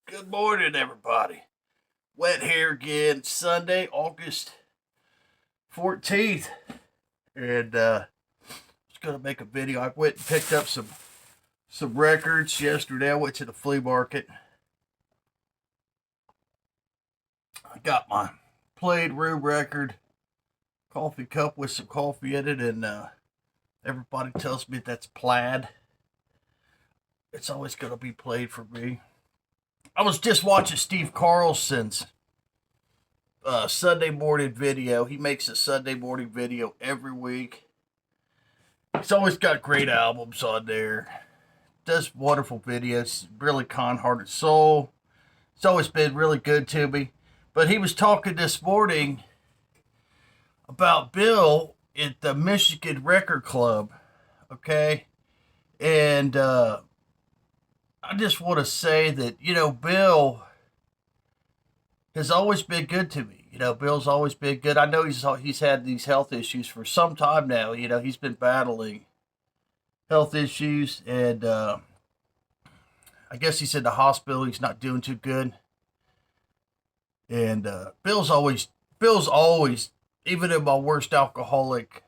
Good morning, everybody. Wet here again, Sunday, August 14th. And I was going to make a video. I went and picked up some records yesterday. I went to the flea market. I got my played room record, coffee cup with some coffee in it, and everybody tells me that's plaid. It's always going to be played for me. I was just watching Steve Carlson's Sunday morning video. He makes a Sunday morning video every week. He's always got great albums on there. Does wonderful videos. Really kind-hearted soul. It's always been really good to me. But he was talking this morning about Bill at the Michigan Record Club. Okay? And I just want to say that, Bill has always been good to me. Bill's always been good. I know he's had these health issues for some time now. He's been battling health issues, and I guess he's in the hospital. He's not doing too good. And Bill's always, even in my worst alcoholic,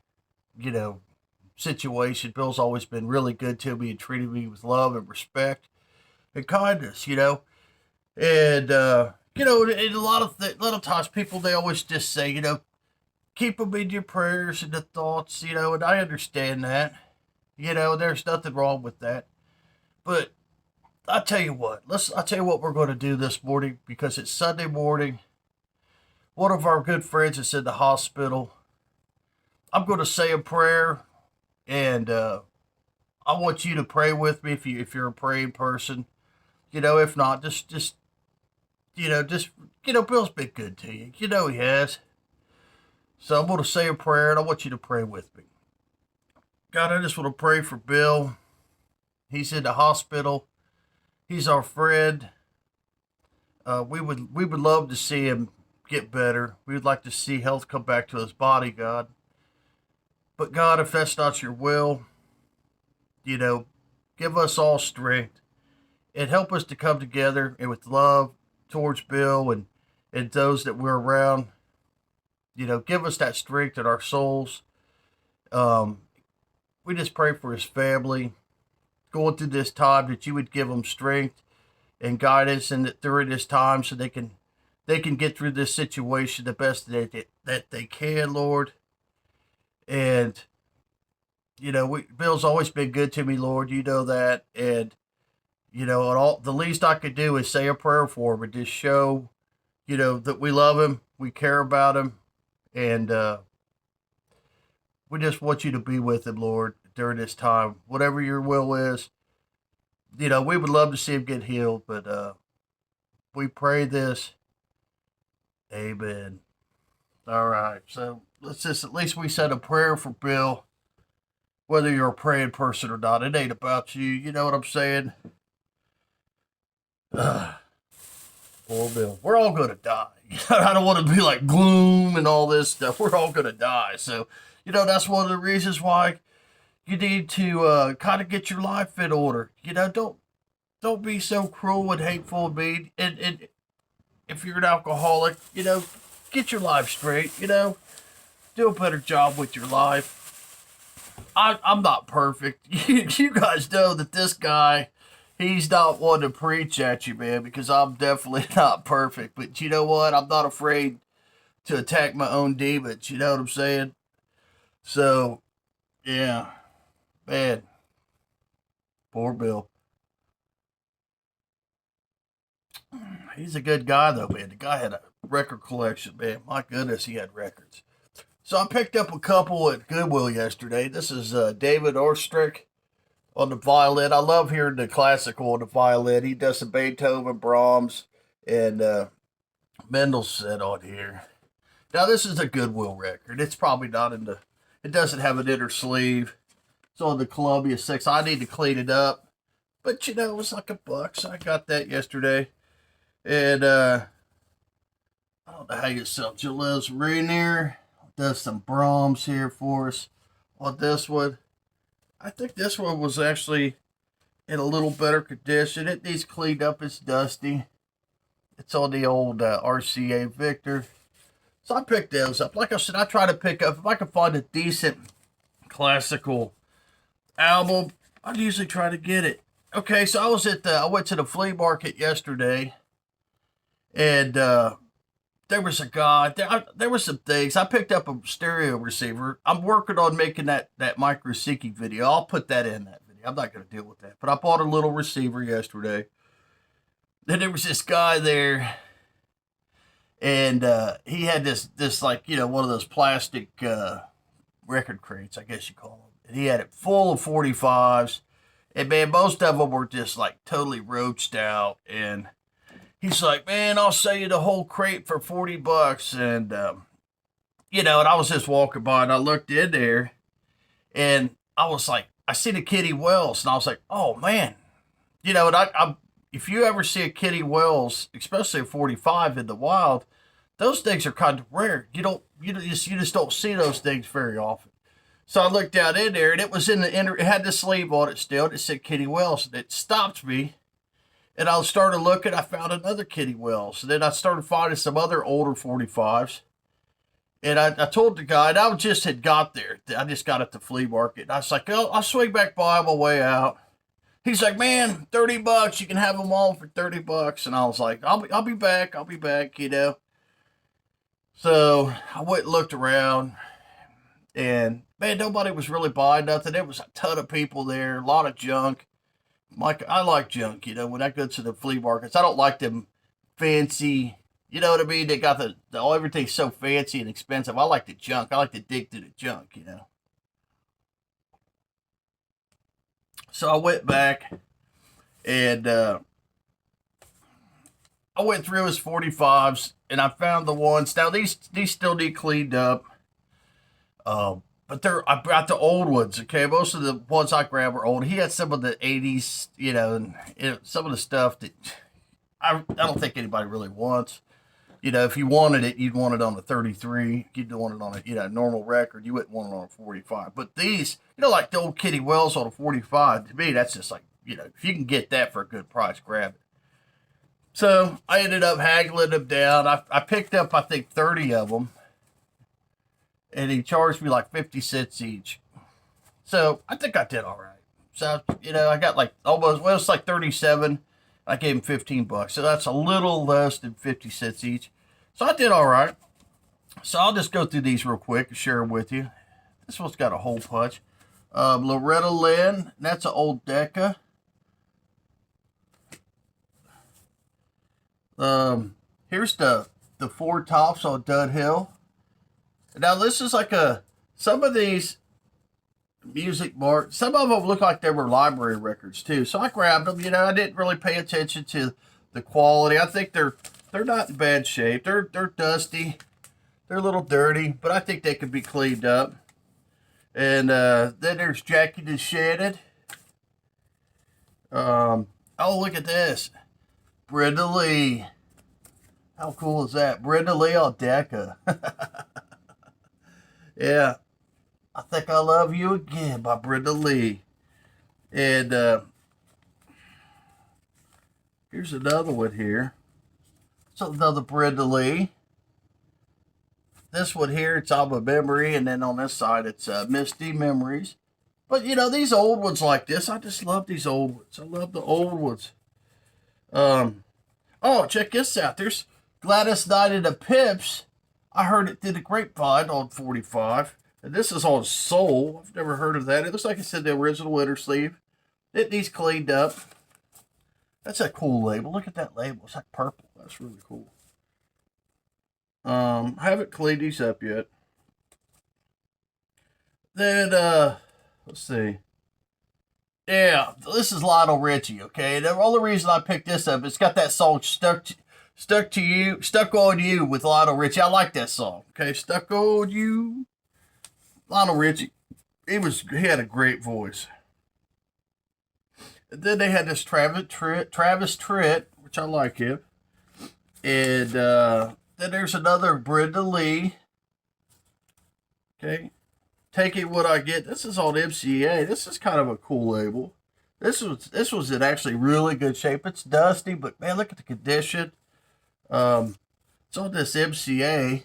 situation, Bill's always been really good to me and treated me with love and respect and kindness, and and a lot of times people, they always just say, keep them in your prayers and the thoughts, and I understand that, there's nothing wrong with that, but I'll tell you what we're going to do this morning, because it's Sunday morning. One of our good friends is in the hospital. I'm going to say a prayer, and I want you to pray with me if you're a praying person. If not, just Bill's been good to you. He has. So I'm going to say a prayer, and I want you to pray with me. God, I just want to pray for Bill. He's in the hospital. He's our friend. We would love to see him get better. We would like to see health come back to his body, God. But God, if that's not your will, give us all strength and help us to come together and with love towards Bill and those that we're around. Give us that strength in our souls. We just pray for his family going through this time, that you would give them strength and guidance and during this time, so they can get through this situation the best that they can, Lord. And Bill's always been good to me, Lord. You know that, and and all the least I could do is say a prayer for him and just show, that we love him, we care about him, and we just want you to be with him, Lord, during this time. Whatever your will is, we would love to see him get healed, but we pray this. Amen. All right, so let's just, at least we said a prayer for Bill, whether you're a praying person or not. It ain't about you. You know what I'm saying? Poor Bill. We're all going to die. I don't want to be like gloom and all this stuff. We're all going to die. So, that's one of the reasons why you need to kind of get your life in order. Don't be so cruel and hateful and mean. And if you're an alcoholic, get your life straight. Do a better job with your life. I'm not perfect. You guys know that this guy, he's not one to preach at you, man, because I'm definitely not perfect. But you know what? I'm not afraid to attack my own demons. You know what I'm saying? So, yeah, man, poor Bill. He's a good guy, though, man. The guy had a record collection, man. My goodness, he had records. So I picked up a couple at Goodwill yesterday. This is David Ostrich on the violin. I love hearing the classical on the violin. He does some Beethoven, Brahms, and Mendelssohn on here. Now, this is a Goodwill record. It's probably not in the... It doesn't have an inner sleeve. It's on the Columbia 6. I need to clean it up. But, it was like $1. So I got that yesterday. And I don't know how you sell Gilles Rainier. Does some Brahms here for us on this one. I think this one was actually in a little better condition. It needs cleaned up. It's dusty. It's on the old RCA Victor. So I picked those up. Like I said, I try to pick up, if I can find a decent classical album, I'd usually try to get it. Okay, so I went to the flea market yesterday, and there was a guy, there were some things. I picked up a stereo receiver. I'm working on making that micro seeking video. I'll put that in that video. I'm not going to deal with that. But I bought a little receiver yesterday. Then there was this guy there, and he had this like, one of those plastic record crates, I guess you call them. And he had it full of 45's. And man, most of them were just like totally roached out. And he's like, man, I'll sell you the whole crate for $40. And, and I was just walking by and I looked in there and I was like, I see the Kitty Wells and I was like, oh man, and I if you ever see a Kitty Wells, especially a 45 in the wild, those things are kind of rare. You just don't see those things very often. So I looked down in there and it was it had the sleeve on it still. And it said Kitty Wells and it stopped me. And I started looking, I found another Kitty Wells. And then I started finding some other older 45's. And I told the guy, and I just had got there. I just got at the flea market. And I was like, oh, I'll swing back by on my way out. He's like, man, $30, you can have them all for $30. And I was like, I'll be back, So I went and looked around. And man, nobody was really buying nothing. There was a ton of people there, a lot of junk. I like junk, when I go to the flea markets. I don't like them fancy, you know what I mean? They got everything's so fancy and expensive. I like the junk. I like to dig through the junk, So I went back and I went through his 45's and I found the ones. Now these still need cleaned up. But I brought the old ones, okay? Most of the ones I grabbed were old. He had some of the 80's, and some of the stuff that I don't think anybody really wants. If you wanted it, you'd want it on a 33. You'd want it on a normal record. You wouldn't want it on a 45. But these, like the old Kitty Wells on a 45, to me, that's just like, if you can get that for a good price, grab it. So I ended up haggling them down. I picked up, I think, 30 of them. And he charged me like 50 cents each. So I think I did all right. So, I got like it's like 37. I gave him $15. So that's a little less than 50 cents each. So I did all right. So I'll just go through these real quick and share them with you. This one's got a hole punch. Loretta Lynn, that's an old Decca. Here's the Four Tops on Dud Hill. Now this is like some of these music marks, some of them look like they were library records too. So I grabbed them. I didn't really pay attention to the quality. I think they're not in bad shape. They're dusty. They're a little dirty, but I think they could be cleaned up. And then there's Jackie the Shannon. Oh, look at this. Brenda Lee. How cool is that? Brenda Lee on Decca. Yeah. I Think I Love You Again by Brenda Lee. And here's another one here. So another Brenda Lee. This one here, it's I'm a Memory. And then on this side, it's Misty Memories. But, these old ones like this, I just love these old ones. I love the old ones. Oh, check this out. There's Gladys Knight and the Pips. I heard it through the grapevine on 45. And this is on Soul. I've never heard of that. It looks like it said the original inner sleeve. It needs cleaned up. That's a cool label. Look at that label. It's like purple. That's really cool. I haven't cleaned these up yet. Then, let's see. Yeah, this is Lionel Richie, okay? The only reason I picked this up, it's got that song Stuck on You with Lionel Richie. I like that song, okay? Stuck on You. Lionel Richie, he had a great voice. And then they had this Travis Tritt, which I like him. And then there's another Brenda Lee. Okay. Taking What I Get. This is on MCA. This is kind of a cool label. This was in actually really good shape. It's dusty, but man, look at the condition. It's on this MCA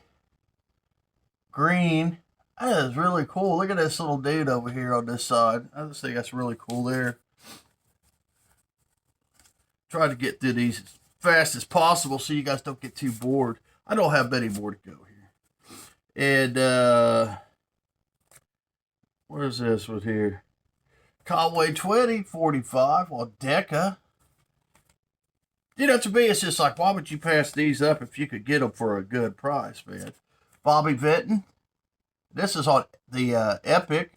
green. That is really cool. Look at this little dude over here on this side. I just think that's really cool there. Try to get through these as fast as possible so you guys don't get too bored. I don't have many more to go here. And what is this one here? Conway 20, 45 on Deca. You know, to me, it's just like, why would you pass these up if you could get them for a good price, man? Bobby Vinton. This is on the Epic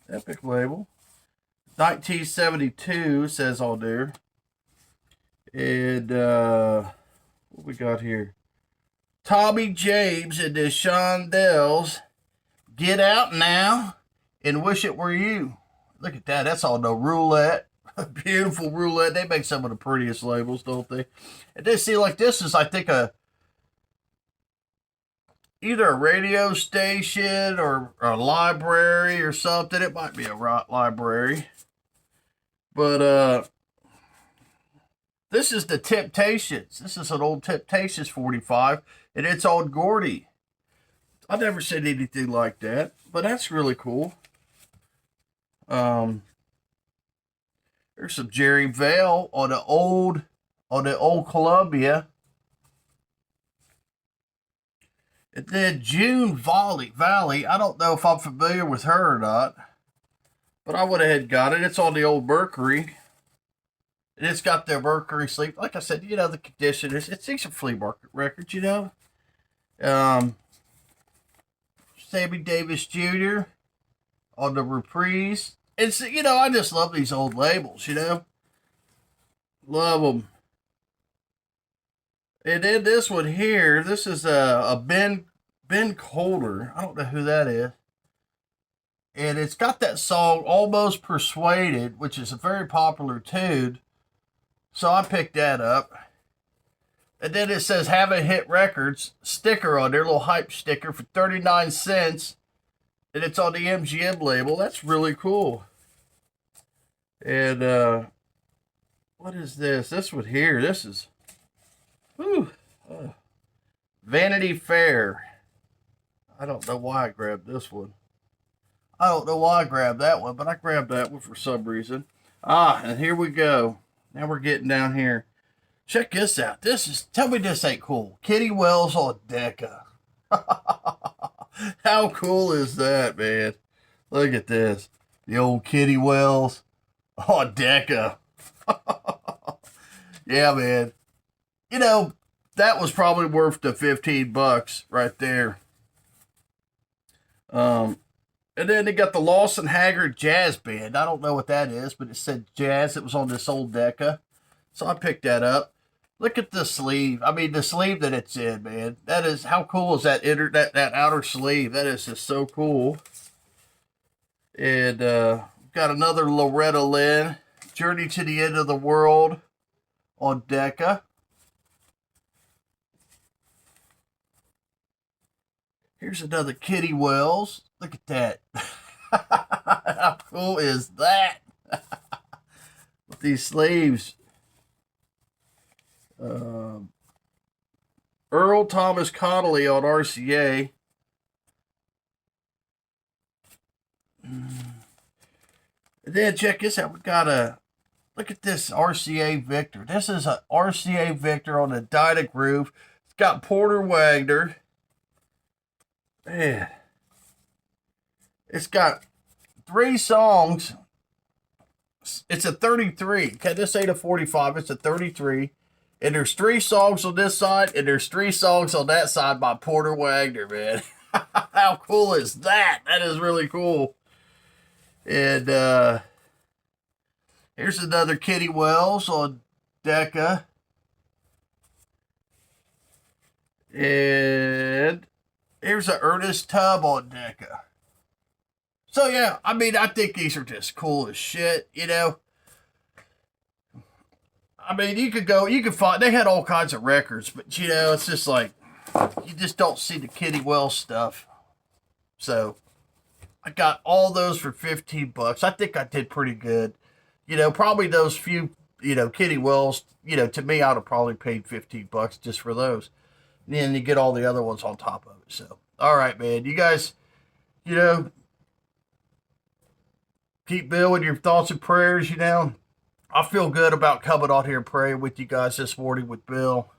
label. 1972 says on there. And what we got here? Tommy James and the Shondells. Get Out Now and Wish It Were You. Look at that. That's on the roulette. Beautiful roulette. They make some of the prettiest labels, don't they? And they see, like, this is, I think, either a radio station or a library or something. It might be a library. But this is the Temptations. This is an old Temptations 45, and it's on Gordy. I've never seen anything like that, but that's really cool. There's some Jerry Vale on the old Columbia. And then June Valley. I don't know if I'm familiar with her or not, but I went ahead and got it. It's on the old Mercury. And it's got the Mercury sleeve. Like I said, you know, the condition is, it's decent flea market records, you know. Sammy Davis Jr. on the Reprise. It's, you know, I just love these old labels, you know. Love them. And then this one here, this is a Ben Colder. I don't know who that is. And it's got that song Almost Persuaded, which is a very popular tune. So I picked that up. And then it says Haven't Hit Records sticker on there, little hype sticker for 39 cents. And it's on the MGM label. That's really cool. And what is this? This one here. This is Vanity Fair. I don't know why I grabbed this one. I don't know why I grabbed that one, but I grabbed that one for some reason. And here we go. Now we're getting down here. Check this out. Tell me this ain't cool. Kitty Wells on Deca. How cool is that, man? Look at this. The old Kitty Wells on Deca. Yeah, man. You know, that was probably worth the $15 right there. And then they got the Lawson Haggard Jazz Band. I don't know what that is, but it said jazz. It was on this old Deca. So I picked that up. Look at the sleeve. I mean, the sleeve that it's in, man. That is, how cool is that that outer sleeve? That is just so cool. And got another Loretta Lynn, Journey to the End of the World on Deca. Here's another Kitty Wells. Look at that. How cool is that? With these sleeves. Earl Thomas Connolly on RCA. And then check this out. We got look at this RCA Victor. This is a RCA Victor on the Dyna Groove. It's got Porter Wagner. Man. It's got 3 songs. It's a 33. Okay, this ain't a 45. It's a 33. And there's 3 songs on this side, and there's 3 songs on that side by Porter Wagner, man. How cool is that? That is really cool. And here's another Kitty Wells on Deca. And here's an Ernest Tubb on Deca. So, yeah, I mean, I think these are just cool as shit, you know. I mean, you could find, they had all kinds of records, but, you know, it's just like, you just don't see the Kitty Wells stuff. So, I got all those for $15. I think I did pretty good. You know, probably those few Kitty Wells, to me, I'd have probably paid $15 just for those. And then you get all the other ones on top of it. So, all right, man. You guys, you know, keep Bill in your thoughts and prayers. I feel good about coming out here and praying with you guys this morning with Bill.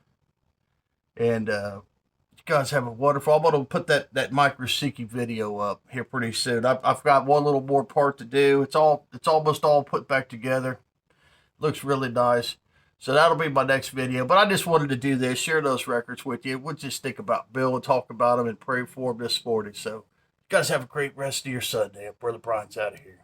And you guys have a wonderful. I'm going to put that Mike Rosicki video up here pretty soon. I've got one little more part to do. It's almost all put back together. Looks really nice. So that'll be my next video. But I just wanted to do this, share those records with you. We'll just think about Bill and talk about him and pray for him this morning. So you guys have a great rest of your Sunday. Brother Brian's out of here.